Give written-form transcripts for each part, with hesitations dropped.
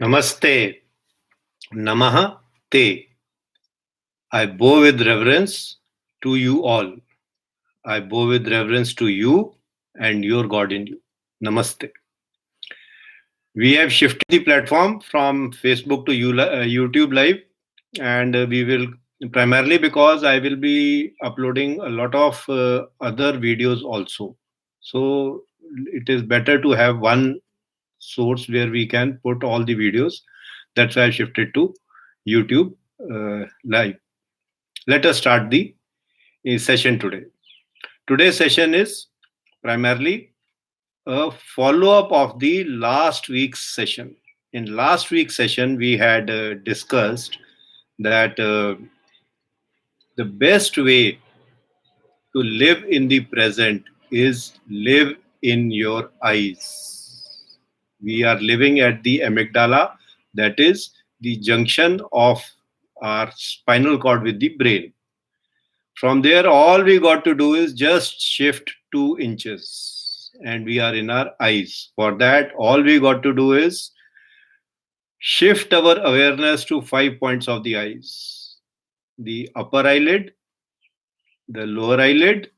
Namaste, Namaha Te. I bow with reverence to you all. I bow with reverence to you and your God in you. Namaste. We have shifted the platform from Facebook to YouTube Live, and we will primarily because I will be uploading a lot of other videos also. So it is better to have one source where we can put all the videos. That's why I shifted to YouTube Live. Let us start the session today. Today's session is primarily a follow-up of the last week's session. In last week's session, we had discussed that the best way to live in the present is live in your eyes. We are living at the amygdala, that is the junction of our spinal cord with the brain. From there, all we got to do is just shift 2 inches and we are in our eyes. For that, all we got to do is shift our awareness to 5 points of the eyes: the upper eyelid, the lower eyelid,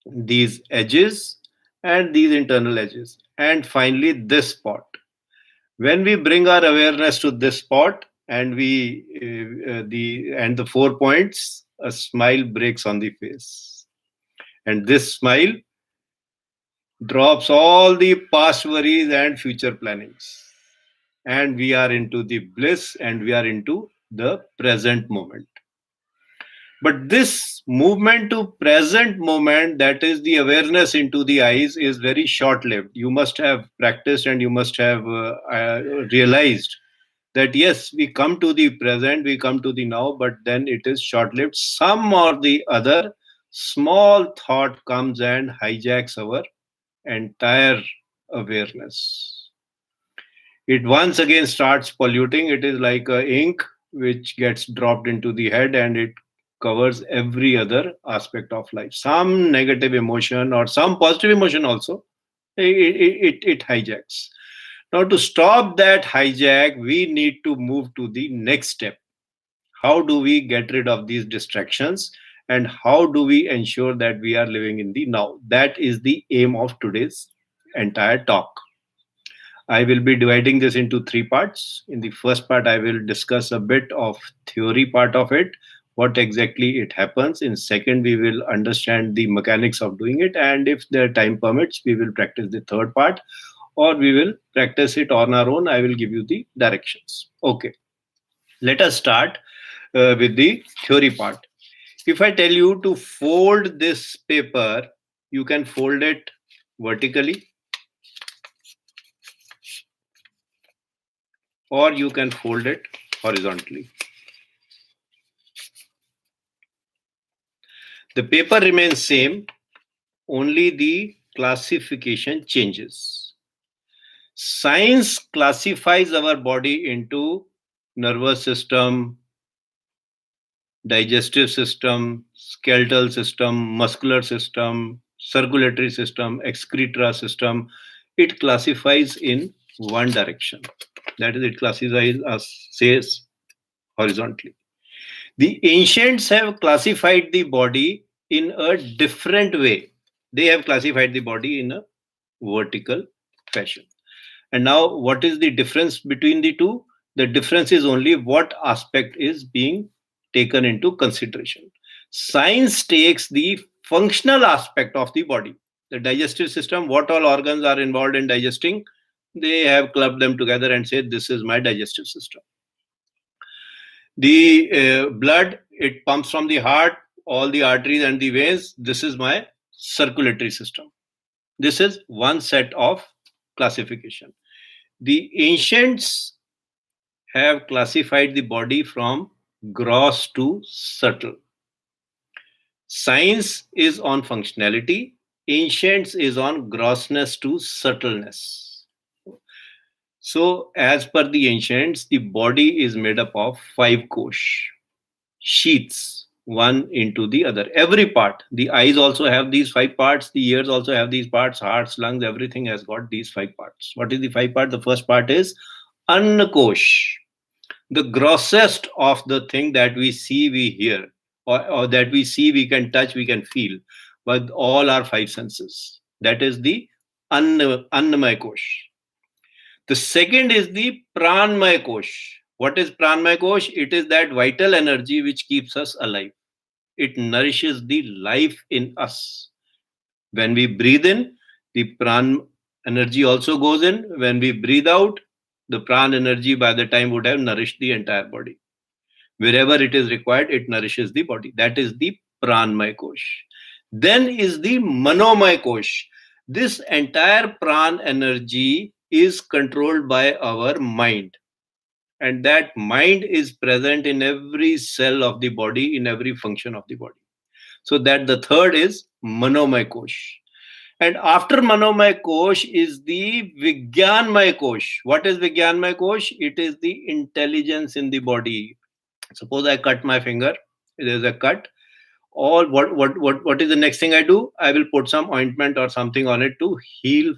these edges, and these internal edges, and finally this spot. When we bring our awareness to this spot and the 4 points, a smile breaks on the face, and this smile drops all the past worries and future plannings, and we are into the bliss and we are into the present moment. But this movement to present moment, that is the awareness into the eyes, is very short lived. You must have practiced and you must have realized that yes, we come to the present, we come to the now, but then it is short lived. Some or the other small thought comes and hijacks our entire awareness. It once again starts polluting. It is like a ink which gets dropped into the head and it covers every other aspect of life. Some negative emotion or some positive emotion also, it hijacks. Now, to stop that hijack, we need to move to the next step. How do we get rid of these distractions? And how do we ensure that we are living in the now? That is the aim of today's entire talk. I will be dividing this into 3 parts. In the first part, I will discuss a bit of theory part of it, what exactly it happens. In second, we will understand the mechanics of doing it. And if the time permits, we will practice the third part, or we will practice it on our own. I will give you the directions. Okay, let us start with the theory part. If I tell you to fold this paper, you can fold it vertically, or you can fold it horizontally. The paper remains same, only the classification changes. Science classifies our body into nervous system, digestive system, skeletal system, muscular system, circulatory system, excretory system. It classifies in one direction. That is, it classifies us, says, horizontally. The ancients have classified the body in a different way. They have classified the body in a vertical fashion. And now, what is the difference between the two? The difference is only what aspect is being taken into consideration. Science takes the functional aspect of the body. The digestive system, what all organs are involved in digesting, they have clubbed them together and said, this is my digestive system. The blood, it pumps from the heart, all the arteries and the veins. This is my circulatory system. This is one set of classification. The ancients have classified the body from gross to subtle. Science is on functionality. Ancients is on grossness to subtleness. So, as per the ancients, the body is made up of 5 kosh, sheaths, one into the other. Every part, the eyes also have these 5 parts, the ears also have these parts, hearts, lungs, everything has got these 5 parts. What is the 5 part? The first part is Annakosh, the grossest of the thing that we see, we hear, or that we see, we can touch, we can feel with all our five senses. That is the Annamaya Kosh. The second is the Pranmaya Kosh. What is Pranmaya Kosh? It is that vital energy which keeps us alive. It nourishes the life in us. When we breathe in, the pran energy also goes in. When we breathe out, the pran energy by the time would have nourished the entire body. Wherever it is required, it nourishes the body. That is the pranmay kosh. Then is the manomay kosh. This entire pran energy is controlled by our mind. And that mind is present in every cell of the body, in every function of the body. So that the third is manomay kosh. And after Manomay Kosh is the Vigyanmay Kosh. What is Vigyanmay Kosh? It is the intelligence in the body. Suppose I cut my finger, there's a cut. All what is the next thing I do? I will put some ointment or something on it to heal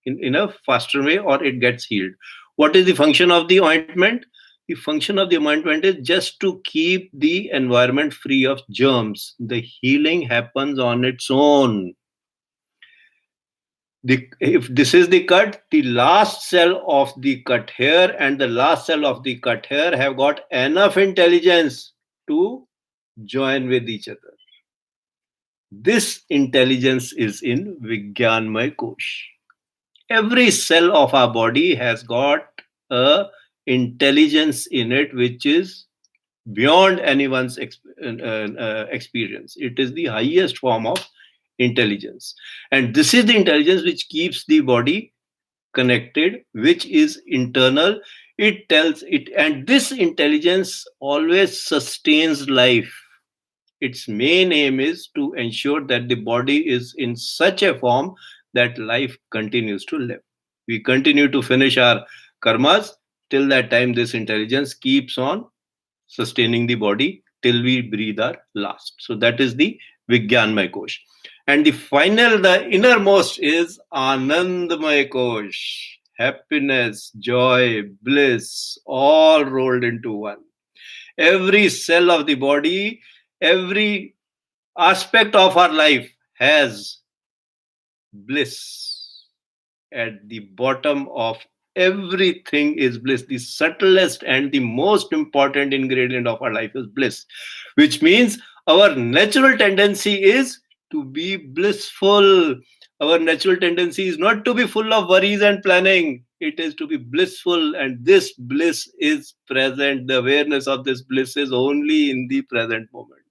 in a faster way, or it gets healed. What is the function of the ointment? The function of the ointment is just to keep the environment free of germs. The healing happens on its own. If this is the cut, the last cell of the cut here and the last cell of the cut here have got enough intelligence to join with each other. This intelligence is in Vigyanmay Kosh. Every cell of our body has got a intelligence in it which is beyond anyone's experience. It is the highest form of intelligence. And this is the intelligence which keeps the body connected, which is internal. It tells it, and this intelligence always sustains life. Its main aim is to ensure that the body is in such a form that life continues to live. We continue to finish our karmas till that time. This intelligence keeps on sustaining the body till we breathe our last. So that is the Vigyanmay Kosh. And the final, the innermost is Anandamay Kosh. Happiness, joy, bliss, all rolled into one. Every cell of the body, every aspect of our life has bliss. At the bottom of everything is bliss. The subtlest and the most important ingredient of our life is bliss, which means our natural tendency is to be blissful. Our natural tendency is not to be full of worries and planning. It is to be blissful, and this bliss is present. The awareness of this bliss is only in the present moment.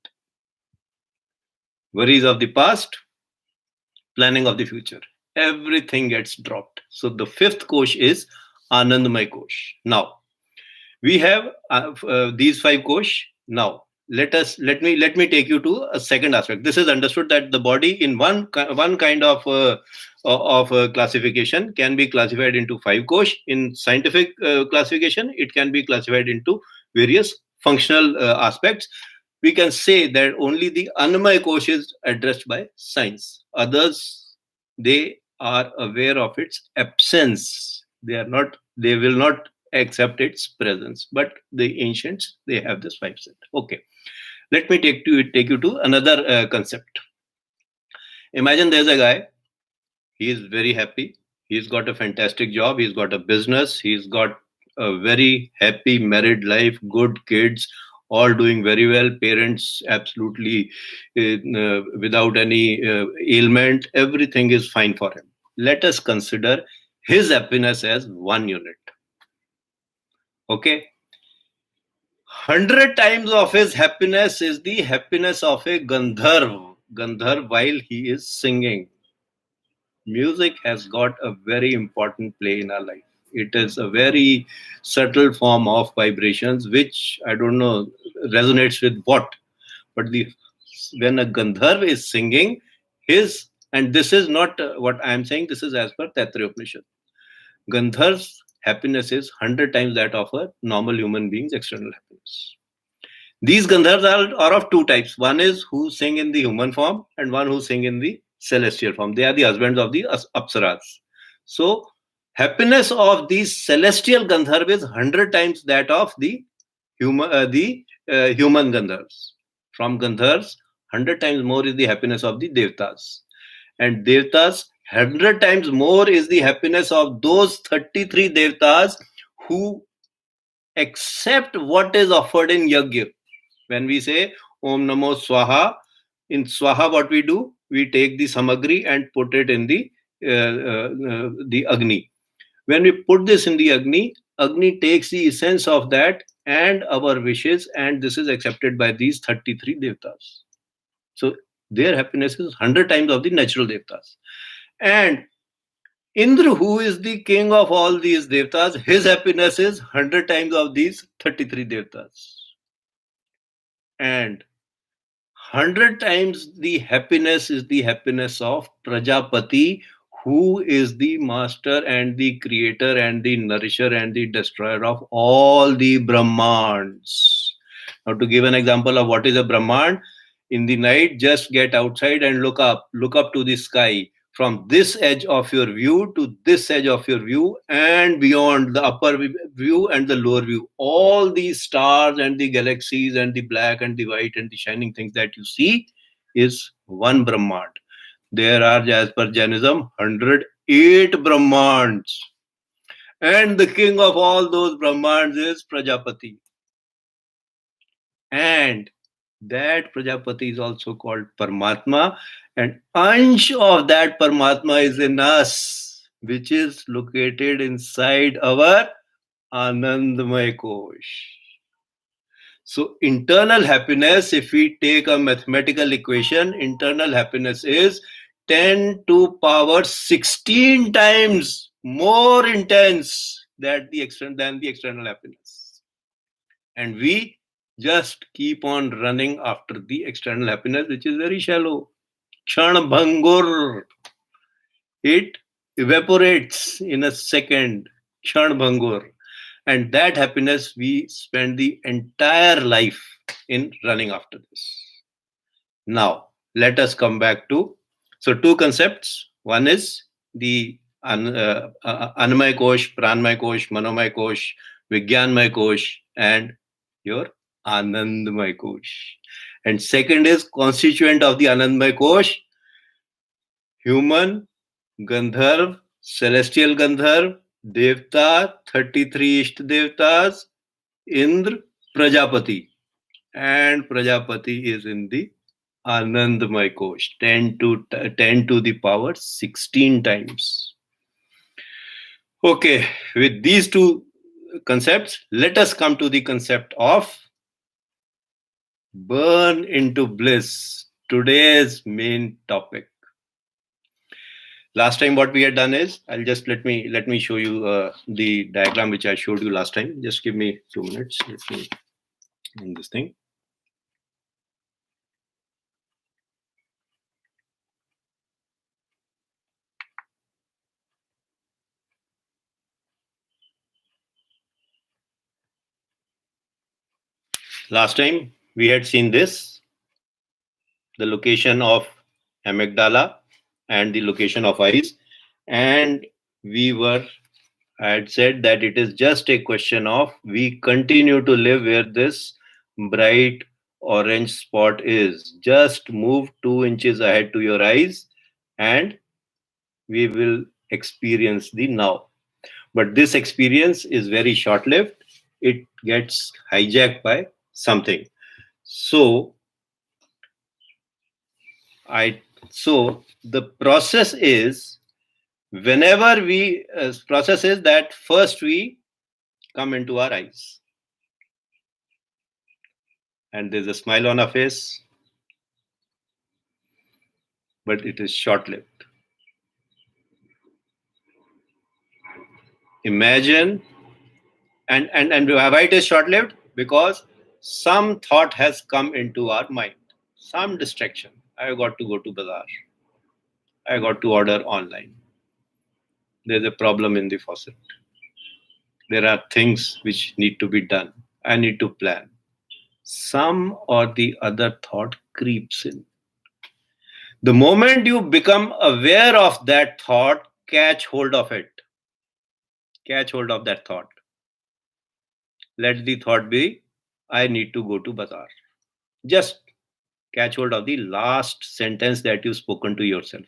Worries of the past, planning of the future, everything gets dropped. So the fifth kosh is Anandamay Kosh. Now we have these five kosh. Now let me take you to a second aspect. This is understood that the body in one kind of classification can be classified into five kosh. In scientific classification, it can be classified into various functional aspects. We can say that only the Annamaya Kosh is addressed by science. Others, they are aware of its absence. They will not accept its presence. But the ancients, they have this five set. Okay. Let me take you to another concept. Imagine there's a guy. He is very happy. He's got a fantastic job. He's got a business. He's got a very happy married life, good kids, all doing very well. Parents absolutely without any ailment. Everything is fine for him. Let us consider his happiness as one unit. Okay. 100 times of his happiness is the happiness of a Gandharv while he is singing. Music has got a very important play in our life. It is a very subtle form of vibrations, which I don't know resonates with what. But when a Gandharv is singing, and this is not what I am saying, this is as per Taittiriya Upanishad. Gandharv's happiness is 100 times that of a normal human being's external happiness. These Gandharvs are of two types. One is who sing in the human form, and one who sing in the celestial form. They are the husbands of the Apsaras. So Happiness of the celestial Gandharv is 100 times that of the human Gandharvs. From Gandharvs, 100 times more is the happiness of the Devtas. And Devtas, 100 times more is the happiness of those 33 Devtas who accept what is offered in Yajna. When we say Om Namo Swaha, in Swaha, what we do? We take the samagri and put it in the Agni. When we put this in the Agni, Agni takes the essence of that and our wishes, and this is accepted by these 33 Devtas. So their happiness is 100 times of the natural Devtas. And Indra, who is the king of all these Devtas, his happiness is 100 times of these 33 Devtas. And 100 times the happiness is the happiness of Prajapati, who is the master and the creator and the nourisher and the destroyer of all the Brahmans. Now, to give an example of what is a Brahman, in the night, just get outside and look up to the sky. From this edge of your view to this edge of your view and beyond, the upper view and the lower view, all these stars and the galaxies and the black and the white and the shining things that you see is one Brahmand. There are, as per Jainism, 108 Brahmands. And the king of all those Brahmands is Prajapati. And that Prajapati is also called Paramatma, and Ansh of that Paramatma is in us, which is located inside our Anandamay Kosh. So, internal happiness, if we take a mathematical equation, internal happiness is 10 to power 16 times more intense than the external happiness. And we just keep on running after the external happiness, which is very shallow. Kshan bhangur. It evaporates in a second. Kshan bhangur. And that happiness, we spend the entire life in running after this. Now, let us come back to, so two concepts. One is the Anamay Kosh, Pranmay Kosh, Manomay Kosh, Vigyanmay Kosh, and your Anandmay Kosh. And second is constituent of the Anandmay Kosh, human, Gandharv, celestial Gandharv, Devta, 33 Isht Devtas, Indra, Prajapati. And Prajapati is in the Anandmay Kosh, 10 to the power 16 times. Okay, with these two concepts, let us come to the concept of burn into bliss, today's main topic. Last time what we had done is, I'll just let me show you the diagram which I showed you last time. Just give me 2 minutes. Let me in this thing. Last time we had seen this, the location of amygdala and the location of eyes, and I had said that it is just a question of we continue to live where this bright orange spot is. Just move 2 inches ahead to your eyes and we will experience the now. But this experience is very short lived. It gets hijacked by something. So the process is process is that first we come into our eyes and there's a smile on our face, but it is short lived. Imagine, and why it is short lived? Because some thought has come into our mind, some distraction. I got to go to bazaar, I got to order online, there's a problem in the faucet, there are things which need to be done, I need to plan. Some or the other thought creeps in. The moment you become aware of that thought, catch hold of it. Catch hold of that thought. Let the thought be, I need to go to bazaar. Just catch hold of the last sentence that you've spoken to yourself.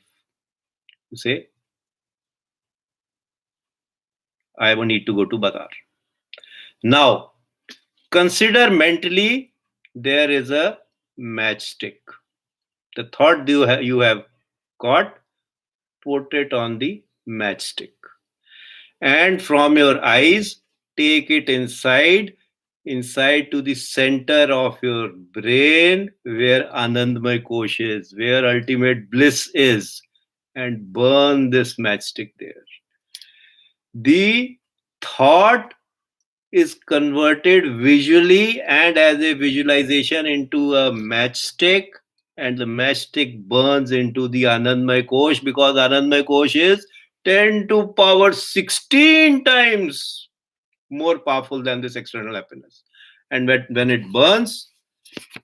You say, I will need to go to bazaar. Now, consider mentally there is a matchstick. The thought you have got, put it on the matchstick. And from your eyes, take it inside to the center of your brain where Anandmay Kosh is, where ultimate bliss is, and burn this matchstick there. The thought is converted visually and as a visualization into a matchstick, and the matchstick burns into the Anandmay Kosh, because Anandmay Kosh is 10 to power 16 times more powerful than this external happiness. And when it burns,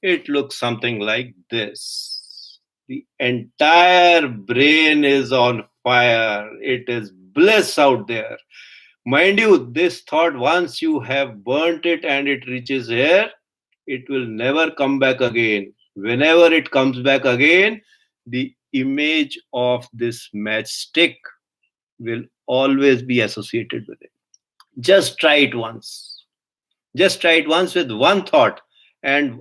it looks something like this. The entire brain is on fire. It is bliss out there. Mind you, this thought, once you have burnt it and it reaches here, it will never come back again. Whenever it comes back again, the image of this matchstick will always be associated with it. Just try it once. Just try it once with one thought, and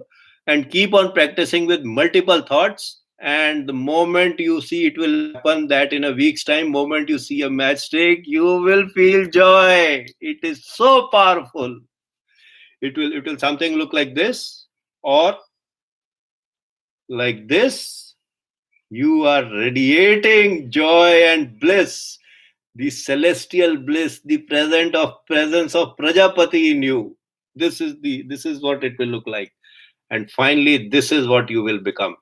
keep on practicing with multiple thoughts. And the moment you see, it will happen that in a week's time, moment you see a matchstick, you will feel joy. It is so powerful. It will something look like this or like this. You are radiating joy and bliss, the celestial bliss, the presence of Prajapati in you. This is what it will look like. And finally, this is what you will become.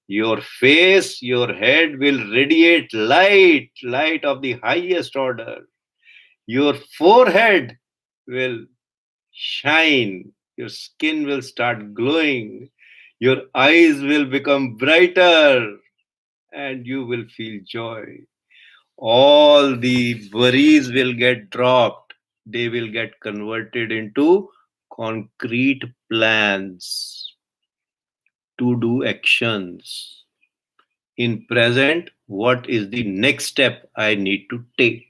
Your face, your head will radiate light of the highest order. Your forehead will shine. Your skin will start glowing. Your eyes will become brighter, and you will feel joy. All the worries will get dropped. They will get converted into concrete plans to do actions. In present, what is the next step I need to take?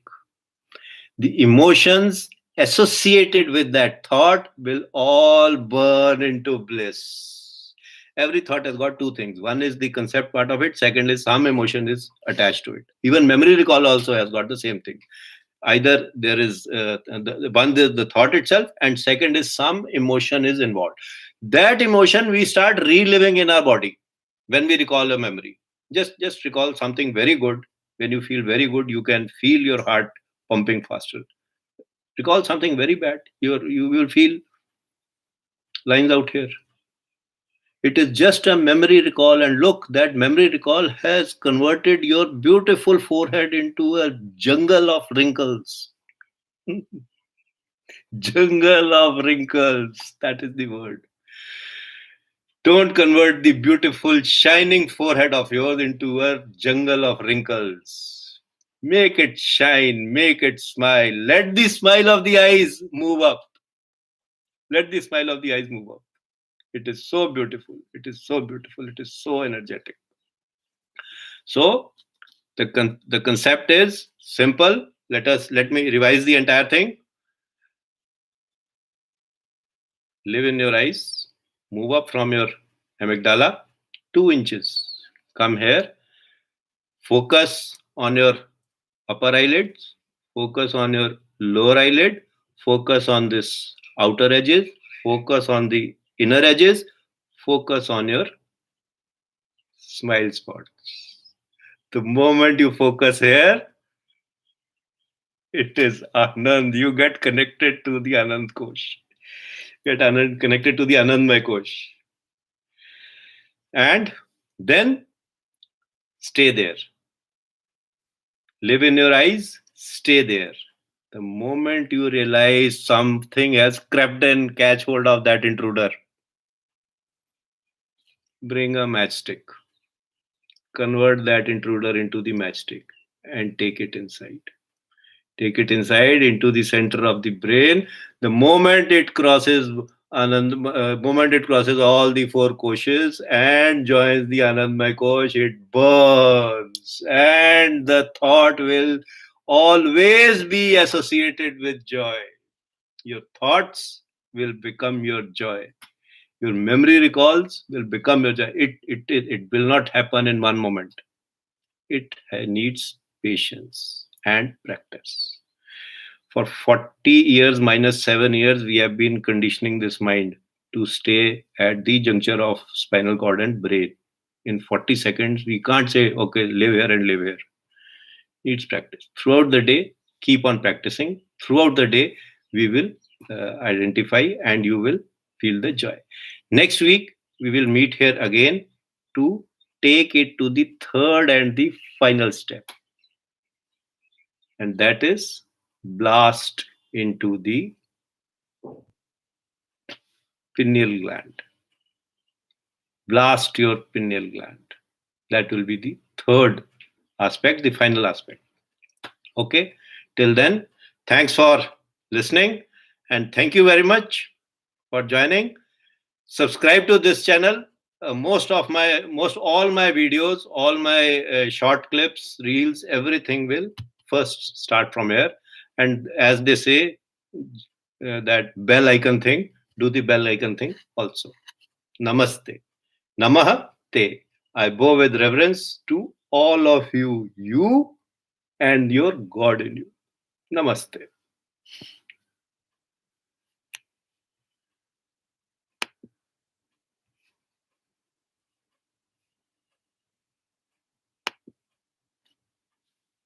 The emotions associated with that thought will all burn into bliss. Every thought has got two things. One is the concept part of it. Second is some emotion is attached to it. Even memory recall also has got the same thing. Either there is the thought itself, and second is some emotion is involved. That emotion we start reliving in our body when we recall a memory. Just recall something very good. When you feel very good, you can feel your heart pumping faster. Recall something very bad, you will feel lines out here. It is just a memory recall, and look, that memory recall has converted your beautiful forehead into a jungle of wrinkles. Jungle of wrinkles, that is the word. Don't convert the beautiful shining forehead of yours into a jungle of wrinkles. Make it shine, make it smile. Let the smile of the eyes move up. Let the smile of the eyes move up. It is so beautiful. It is so beautiful. It is so energetic. So the concept is simple. Let me revise the entire thing. Live in your eyes. Move up from your amygdala 2 inches. Come here. Focus on your upper eyelids. Focus on your lower eyelid. Focus on this outer edges. Focus on the inner edges. Focus on your smile spot. The moment you focus here, it is Anand. You get connected to the Anand Kosh. Connected to the Anandmay Kosh. And then stay there. Live in your eyes, stay there. The moment you realize something has crept in, catch hold of that intruder. Bring a matchstick. Convert that intruder into the matchstick and take it inside. Take it inside into the center of the brain. The moment it crosses moment it crosses all the four koshas and joins the Anandmay Kosh, it burns, and the thought will always be associated with joy. Your thoughts will become your joy. Your memory recalls will become your joy. It will not happen in one moment. It needs patience and practice. For 40 years minus 7 years, we have been conditioning this mind to stay at the juncture of spinal cord and brain. In 40 seconds, we can't say, okay, live here and live here. Needs practice. Throughout the day, keep on practicing. Throughout the day, we will identify and you will feel the joy. Next week, we will meet here again to take it to the third and the final step. And that is blast into the pineal gland. Blast your pineal gland. That will be the third aspect, the final aspect. Okay. Till then, thanks for listening and thank you very much for joining. Subscribe to this channel. Most all my videos, all my short clips, reels, everything will first start from here. And as they say, that bell icon thing, do the bell icon thing also. Namaste. Namaha Te. I bow with reverence to all of you, you and your God in you. Namaste.